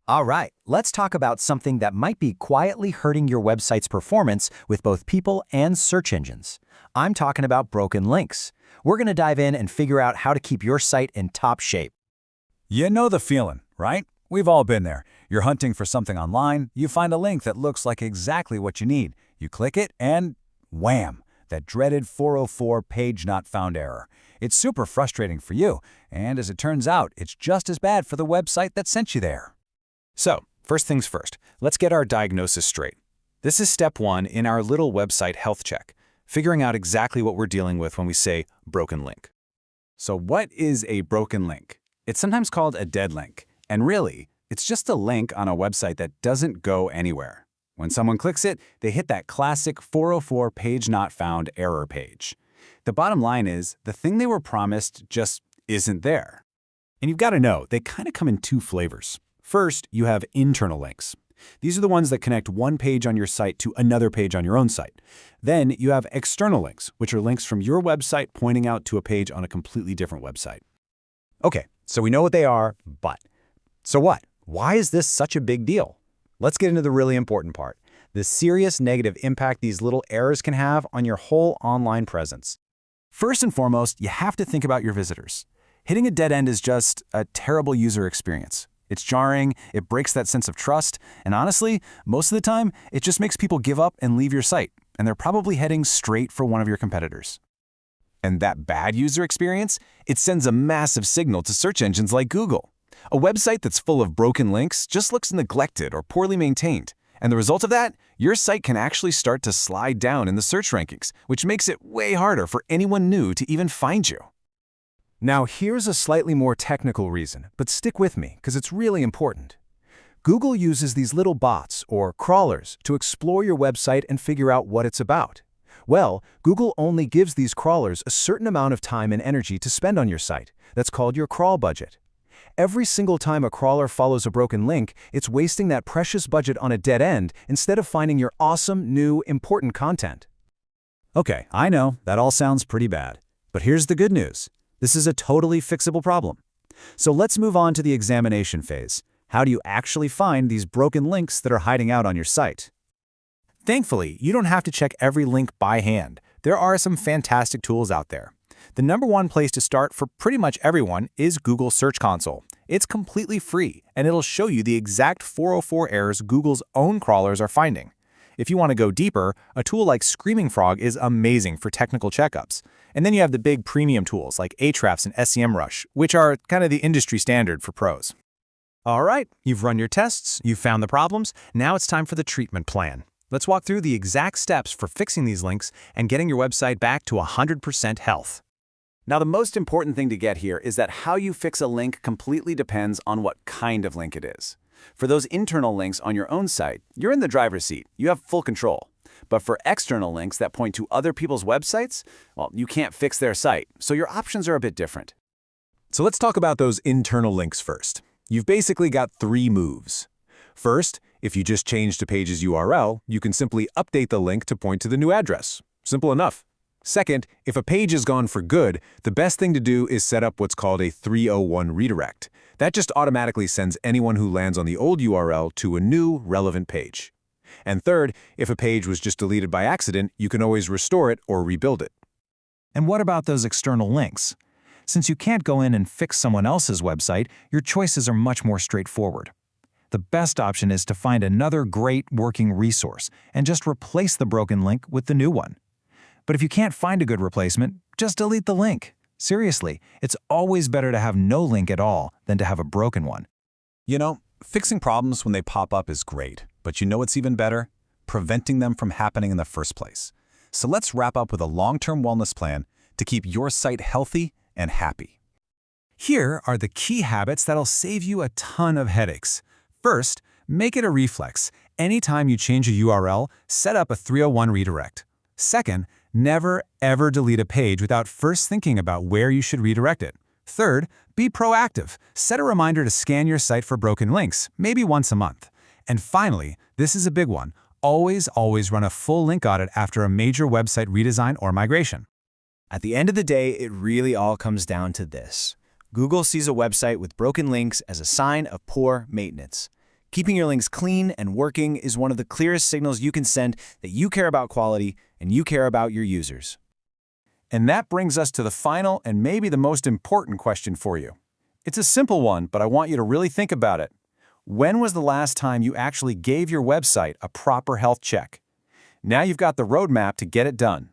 All right, let's talk about something that might be quietly hurting your website's performance with both people and search engines. I'm talking about broken links. We're going to dive in and figure out how to keep your site in top shape. You know the feeling, right? We've all been there. You're hunting for something online, you find a link that looks like exactly what you need. You click it and wham! That dreaded 404 page not found error. It's super frustrating for you, and as it turns out, it's just as bad for the website that sent you there. So, first things first, let's get our diagnosis straight. This is step one in our little website health check, figuring out exactly what we're dealing with when we say broken link. So what is a broken link? It's sometimes called a dead link, and really, it's just a link on a website that doesn't go anywhere. When someone clicks it, they hit that classic 404 page not found error page. The bottom line is, the thing they were promised just isn't there. And you've got to know, they kind of come in two flavors. First, you have internal links. These are the ones that connect one page on your site to another page on your own site. Then you have external links, which are links from your website pointing out to a page on a completely different website. Okay, so we know what they are, but so what? Why is this such a big deal? Let's get into the really important part, the serious negative impact these little errors can have on your whole online presence. First and foremost, you have to think about your visitors. Hitting a dead end is just a terrible user experience. It's jarring, it breaks that sense of trust, and honestly, most of the time, it just makes people give up and leave your site, and they're probably heading straight for one of your competitors. And that bad user experience, it sends a massive signal to search engines like Google. A website that's full of broken links just looks neglected or poorly maintained. And the result of that, your site can actually start to slide down in the search rankings, which makes it way harder for anyone new to even find you. Now, here's a slightly more technical reason, but stick with me because it's really important. Google uses these little bots, or crawlers, to explore your website and figure out what it's about. Well, Google only gives these crawlers a certain amount of time and energy to spend on your site. That's called your crawl budget. Every single time a crawler follows a broken link, it's wasting that precious budget on a dead end instead of finding your awesome, new, important content. Okay, I know, that all sounds pretty bad. But here's the good news. This is a totally fixable problem. So let's move on to the examination phase. How do you actually find these broken links that are hiding out on your site? Thankfully, you don't have to check every link by hand. There are some fantastic tools out there. The number one place to start for pretty much everyone is Google Search Console. It's completely free, and it'll show you the exact 404 errors Google's own crawlers are finding. If you want to go deeper, a tool like Screaming Frog is amazing for technical checkups. And then you have the big premium tools like Ahrefs and SEMrush, which are kind of the industry standard for pros. All right, you've run your tests, you've found the problems, now it's time for the treatment plan. Let's walk through the exact steps for fixing these links and getting your website back to 100% health. Now, the most important thing to get here is that how you fix a link completely depends on what kind of link it is. For those internal links on your own site, you're in the driver's seat. You have full control. But for external links that point to other people's websites, well, you can't fix their site, so your options are a bit different. So let's talk about those internal links first. You've basically got three moves. First, if you just changed a page's URL, you can simply update the link to point to the new address. Simple enough. Second, if a page is gone for good, the best thing to do is set up what's called a 301 redirect. That just automatically sends anyone who lands on the old URL to a new, relevant page. And third, if a page was just deleted by accident, you can always restore it or rebuild it. And what about those external links? Since you can't go in and fix someone else's website, your choices are much more straightforward. The best option is to find another great working resource and just replace the broken link with the new one. But if you can't find a good replacement, just delete the link. Seriously, it's always better to have no link at all than to have a broken one. You know, fixing problems when they pop up is great, but you know what's even better? Preventing them from happening in the first place. So let's wrap up with a long-term wellness plan to keep your site healthy and happy. Here are the key habits that'll save you a ton of headaches. First, make it a reflex. Anytime you change a URL, set up a 301 redirect. Second, never ever delete a page without first thinking about where you should redirect it. Third, be proactive. Set a reminder to scan your site for broken links, maybe once a month. And finally, this is a big one, always run a full link audit after a major website redesign or migration. At the end of the day, it really all comes down to this. Google sees a website with broken links as a sign of poor maintenance. Keeping your links clean and working is one of the clearest signals you can send that you care about quality and you care about your users. And that brings us to the final and maybe the most important question for you. It's a simple one, but I want you to really think about it. When was the last time you actually gave your website a proper health check? Now you've got the roadmap to get it done.